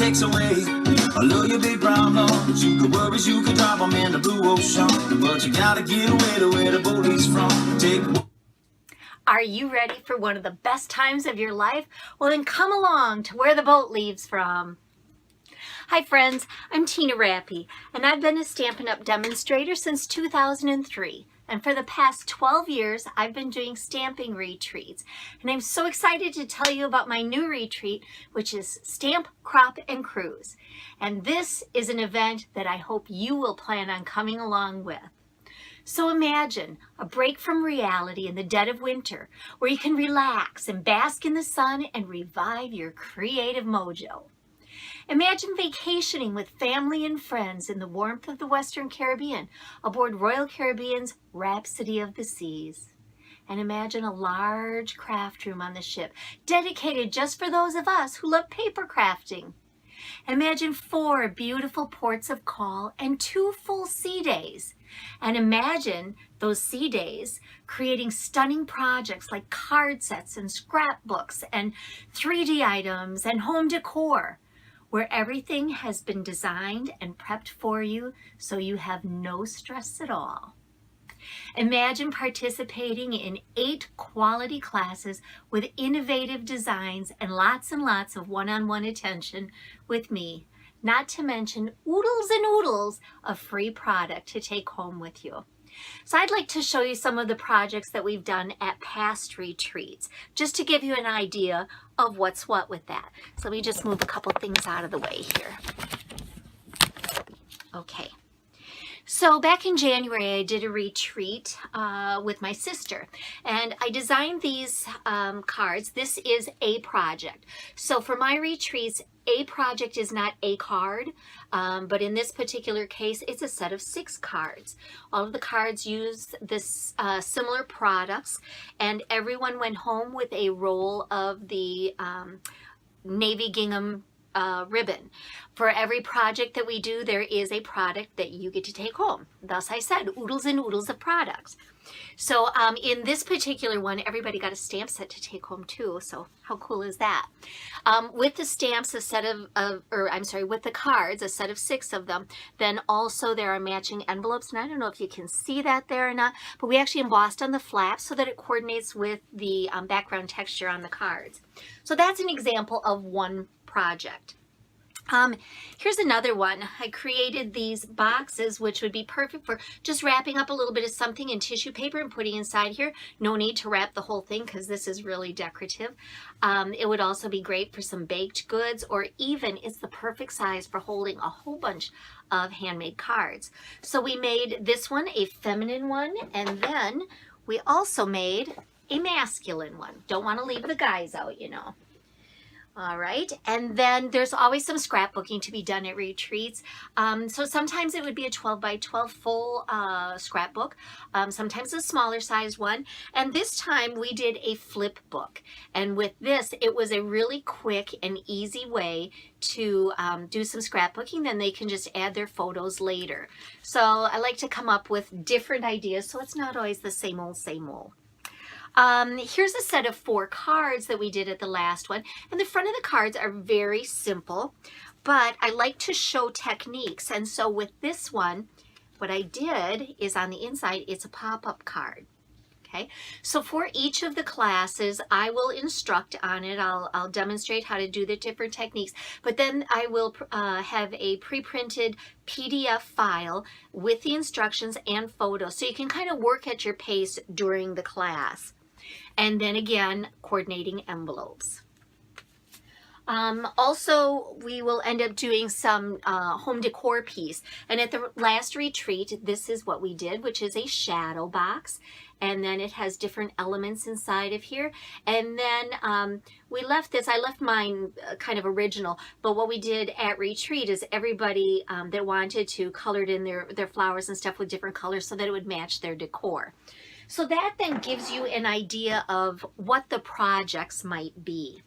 takes away all of your big problems. You could worries, you could drop them in the blue ocean, but you gotta get away to where the boat leaves from. Are you ready for one of the best times of your life? Well, then come along to where the boat leaves from. Hi friends, I'm Tina Rappy, and I've been a Stampin' Up! Demonstrator since 2003. And for the past 12 years, I've been doing stamping retreats. And I'm so excited to tell you about my new retreat, which is Stamp, Crop, and Cruise. And this is an event that I hope you will plan on coming along with. So imagine a break from reality in the dead of winter, where you can relax and bask in the sun and revive your creative mojo. Imagine vacationing with family and friends in the warmth of the Western Caribbean aboard Royal Caribbean's Rhapsody of the Seas. And imagine a large craft room on the ship dedicated just for those of us who love paper crafting. Imagine 4 beautiful ports of call and 2 full sea days. And imagine those sea days creating stunning projects like card sets and scrapbooks and 3D items and home decor, where everything has been designed and prepped for you so you have no stress at all. Imagine participating in 8 quality classes with innovative designs and lots of one-on-one attention with me, not to mention oodles and oodles of free product to take home with you. So I'd like to show you some of the projects that we've done at past retreats, just to give you an idea of what's what with that. So let me just move a couple things out of the way here. Okay. So back in January, I did a retreat with my sister, and I designed these cards. This is a project. So for my retreats, a project is not a card, but in this particular case, it's a set of 6 cards. All of the cards use this similar products, and everyone went home with a roll of the navy gingham ribbon. For every project that we do, there is a product that you get to take home. Thus I said, oodles and oodles of products. So in this particular one, everybody got a stamp set to take home too. So how cool is that? With the stamps, with the cards, a set of 6 of them, then also there are matching envelopes. And I don't know if you can see that there or not, but we actually embossed on the flaps so that it coordinates with the background texture on the cards. So that's an example of one project. Here's another one. I created these boxes, which would be perfect for just wrapping up a little bit of something in tissue paper and putting inside here. No need to wrap the whole thing because this is really decorative. It would also be great for some baked goods, or even it's the perfect size for holding a whole bunch of handmade cards. So we made this one a feminine one, and then we also made a masculine one. Don't want to leave the guys out, you know. All right, and then there's always some scrapbooking to be done at retreats. So sometimes it would be a 12 by 12 full scrapbook, sometimes a smaller size one. And this time we did a flip book. And with this, it was a really quick and easy way to do some scrapbooking. Then they can just add their photos later. So I like to come up with different ideas so it's not always the same old, same old. Here's a set of 4 cards that we did at the last one, and the front of the cards are very simple, but I like to show techniques. And so with this one, what I did is on the inside, it's a pop-up card. Okay, so for each of the classes, I will instruct on it. I'll demonstrate how to do the different techniques, but then I will have a pre-printed PDF file with the instructions and photos, so you can kind of work at your pace during the class. And then again, coordinating envelopes. Also, we will end up doing some home decor piece. And at the last retreat, this is what we did, which is a shadow box. And then it has different elements inside of here. And then we left this, I left mine kind of original, but what we did at retreat is everybody that wanted to colored in their flowers and stuff with different colors so that it would match their decor. So that then gives you an idea of what the projects might be.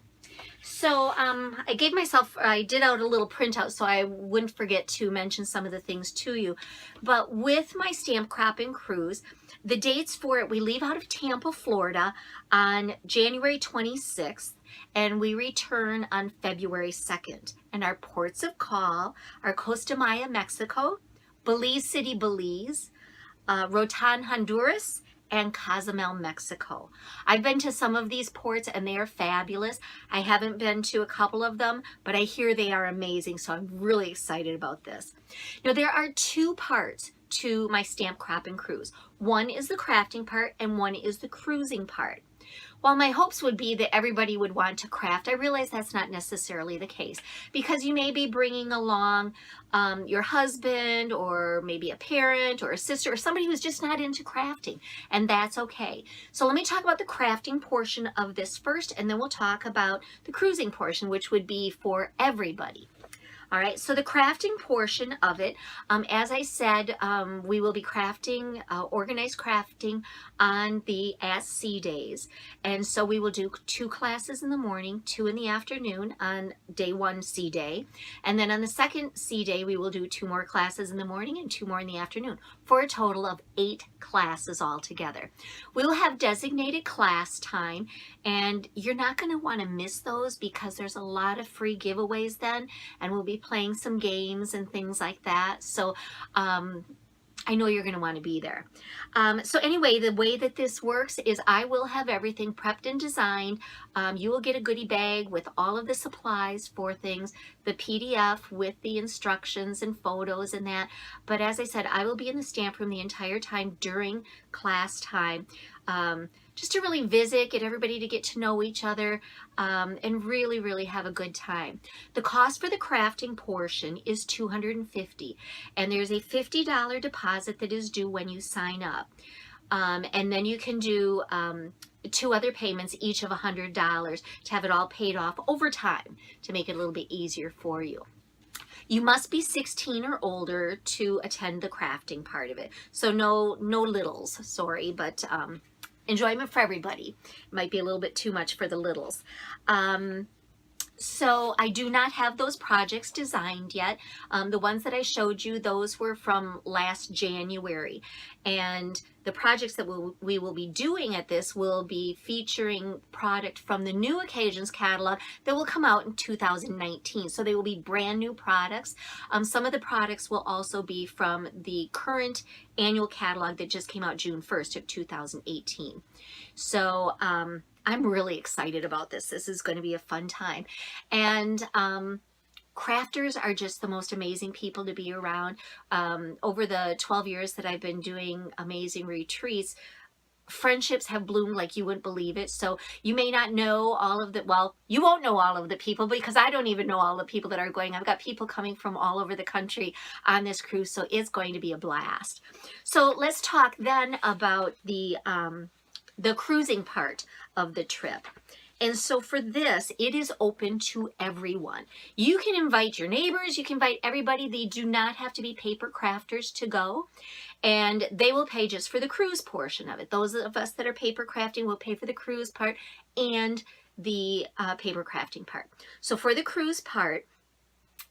So I did out a little printout so I wouldn't forget to mention some of the things to you. But with my Stamp Cropping Cruise, the dates for it, we leave out of Tampa, Florida on January 26th and we return on February 2nd. And our ports of call are Costa Maya, Mexico, Belize City, Belize, Rotan, Honduras, and Cozumel, Mexico. I've been to some of these ports and they are fabulous. I haven't been to a couple of them, but I hear they are amazing, so I'm really excited about this. Now, there are two parts to my Stamp Cropping Cruise. One is the crafting part and one is the cruising part. While my hopes would be that everybody would want to craft, I realize that's not necessarily the case because you may be bringing along your husband or maybe a parent or a sister or somebody who's just not into crafting, and that's okay. So let me talk about the crafting portion of this first, and then we'll talk about the cruising portion, which would be for everybody. All right, so the crafting portion of it, as I said, we will be crafting, organized crafting on the at-sea days. And so we will do 2 classes in the morning, 2 in the afternoon on day 1 sea day. And then on the second sea day, we will do 2 more classes in the morning and 2 more in the afternoon for a total of 8 classes altogether. We will have designated class time, and you're not going to want to miss those because there's a lot of free giveaways then, and we'll be playing some games and things like that. So I know you're going to want to be there. So anyway, the way that this works is I will have everything prepped and designed. You will get a goodie bag with all of the supplies for things, the PDF with the instructions and photos and that. But as I said, I will be in the stamp room the entire time during class time. Just to really visit, get everybody to get to know each other, and really, really have a good time. The cost for the crafting portion is $250, and there's a $50 deposit that is due when you sign up. And then you can do 2 other payments, each of $100, to have it all paid off over time to make it a little bit easier for you. You must be 16 or older to attend the crafting part of it. So no littles, sorry, but enjoyment for everybody. It might be a little bit too much for the littles. So I do not have those projects designed yet. The ones that I showed you, those were from last January. And the projects that we will be doing at this will be featuring product from the New Occasions catalog that will come out in 2019. So they will be brand new products. Some of the products will also be from the current annual catalog that just came out June 1st of 2018. So I'm really excited about this. This is going to be a fun time. And crafters are just the most amazing people to be around. Over the 12 years that I've been doing amazing retreats, friendships have bloomed like you wouldn't believe it. So you may not know all of the, well, you won't know all of the people because I don't even know all the people that are going. I've got people coming from all over the country on this cruise, so it's going to be a blast. So let's talk then about the cruising part of the trip. And so for this, it is open to everyone. You can invite your neighbors, you can invite everybody. They do not have to be paper crafters to go. And they will pay just for the cruise portion of it. Those of us that are paper crafting will pay for the cruise part and the paper crafting part. So for the cruise part,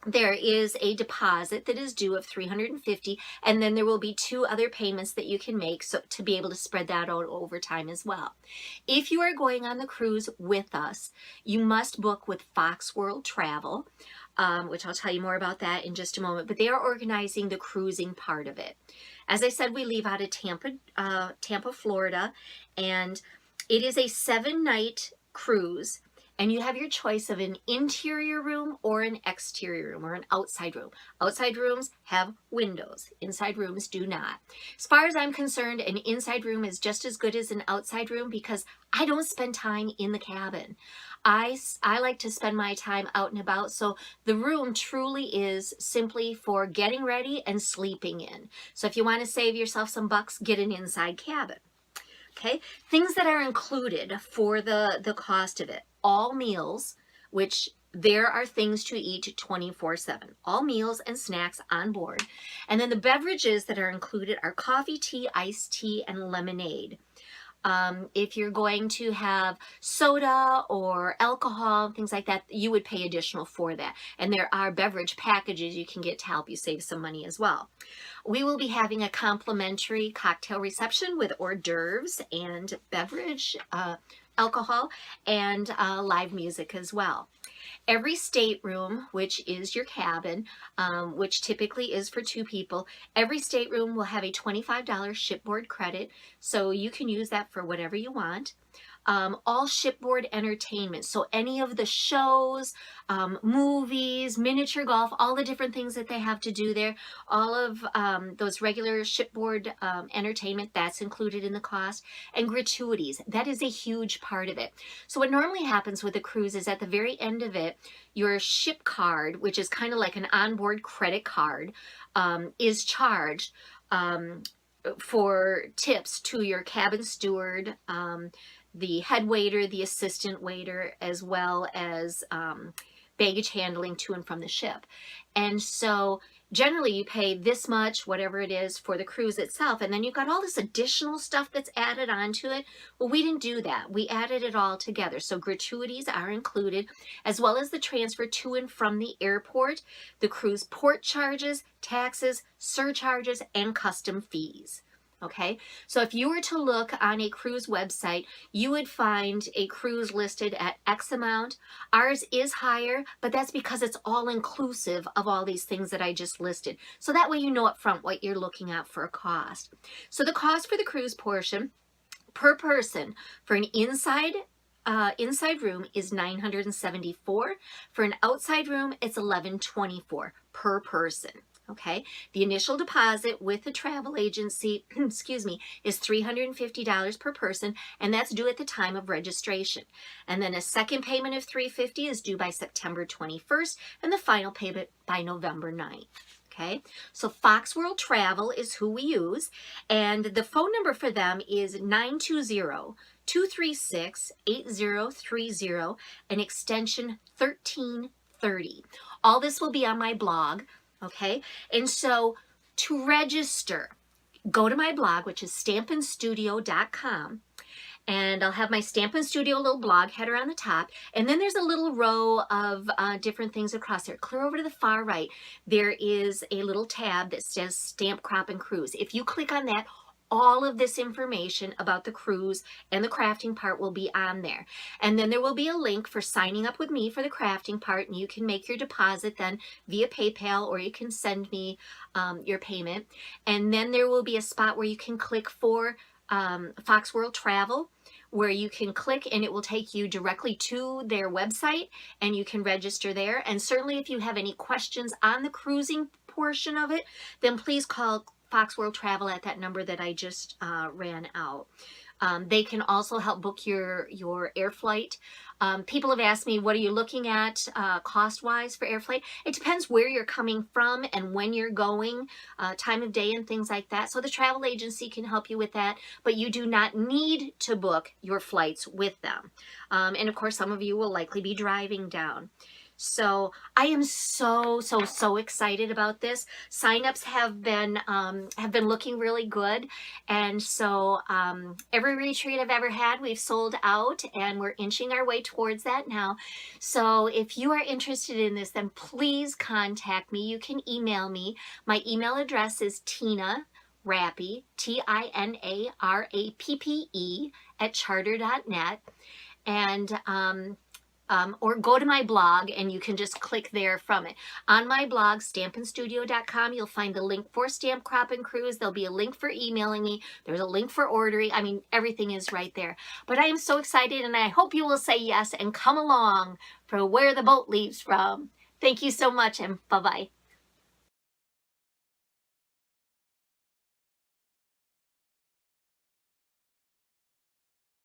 there is a deposit that is due of $350, and then there will be 2 other payments that you can make so to be able to spread that out over time as well. If you are going on the cruise with us, you must book with Fox World Travel, which I'll tell you more about that in just a moment, but they are organizing the cruising part of it. As I said, we leave out of Tampa, Florida, and it is a 7-night cruise. And you have your choice of an interior room or an exterior room or an outside room. Outside rooms have windows. Inside rooms do not. As far as I'm concerned, an inside room is just as good as an outside room because I don't spend time in the cabin. I like to spend my time out and about, so the room truly is simply for getting ready and sleeping in. So if you want to save yourself some bucks, get an inside cabin. Okay, things that are included for the cost of it. All meals, which there are things to eat 24/7. All meals and snacks on board. And then the beverages that are included are coffee, tea, iced tea, and lemonade. If you're going to have soda or alcohol, things like that, you would pay additional for that. And there are beverage packages you can get to help you save some money as well. We will be having a complimentary cocktail reception with hors d'oeuvres and beverage, alcohol, and live music as well. Every stateroom, which is your cabin, which typically is for 2 people, every stateroom will have a $25 shipboard credit, so you can use that for whatever you want. All shipboard entertainment, so any of the shows, movies, miniature golf, all the different things that they have to do there, all of those regular shipboard entertainment, that's included in the cost, and gratuities, that is a huge part of it. So what normally happens with a cruise is at the very end of it, your ship card, which is kind of like an onboard credit card, is charged for tips to your cabin steward, the head waiter, the assistant waiter, as well as baggage handling to and from the ship. And so generally you pay this much, whatever it is, for the cruise itself, and then you've got all this additional stuff that's added onto it. Well, we didn't do that. We added it all together. So gratuities are included, as well as the transfer to and from the airport, the cruise port charges, taxes, surcharges, and custom fees. Okay, so if you were to look on a cruise website, you would find a cruise listed at X amount. Ours is higher, but that's because it's all inclusive of all these things that I just listed. So that way you know up front what you're looking at for a cost. So the cost for the cruise portion per person for an inside room is $974. For an outside room, it's $1,124 per person. Okay, the initial deposit with the travel agency, excuse me, is $350 per person, and that's due at the time of registration. And then a second payment of $350 is due by September 21st, and the final payment by November 9th. Okay, so Fox World Travel is who we use, and the phone number for them is 920-236-8030 and extension 1330. All this will be on my blog. Okay, and so to register, go to my blog, which is stampinstudio.com, and I'll have my Stampin' Studio little blog header on the top, and then there's a little row of different things across there. Clear over to the far right, there is a little tab that says Stamp, Crop, and Cruise. If you click on that, all of this information about the cruise and the crafting part will be on there. And then there will be a link for signing up with me for the crafting part, and you can make your deposit then via PayPal, or you can send me your payment. And then there will be a spot where you can click for Fox World Travel, where you can click and it will take you directly to their website and you can register there. And certainly if you have any questions on the cruising portion of it, then please call Fox World Travel at that number that I just ran out. They can also help book your air flight. People have asked me, what are you looking at cost-wise for air flight? It depends where you're coming from and when you're going, time of day and things like that. So the travel agency can help you with that, but you do not need to book your flights with them. And of course, some of you will likely be driving down. So I am so excited about this. Signups have been looking really good, and so every retreat I've ever had, we've sold out, and we're inching our way towards that now. So if you are interested in this, then please contact me. You can email me. My email address is Tina Rappe, TINARAPPE @charter.net, and or go to my blog and you can just click there from it. On my blog, stampinstudio.com, you'll find the link for Stamp, Crop, and Cruise. There'll be a link for emailing me. There's a link for ordering. I mean, everything is right there. But I am so excited, and I hope you will say yes and come along for Where the Boat Leaves From. Thank you so much, and bye-bye.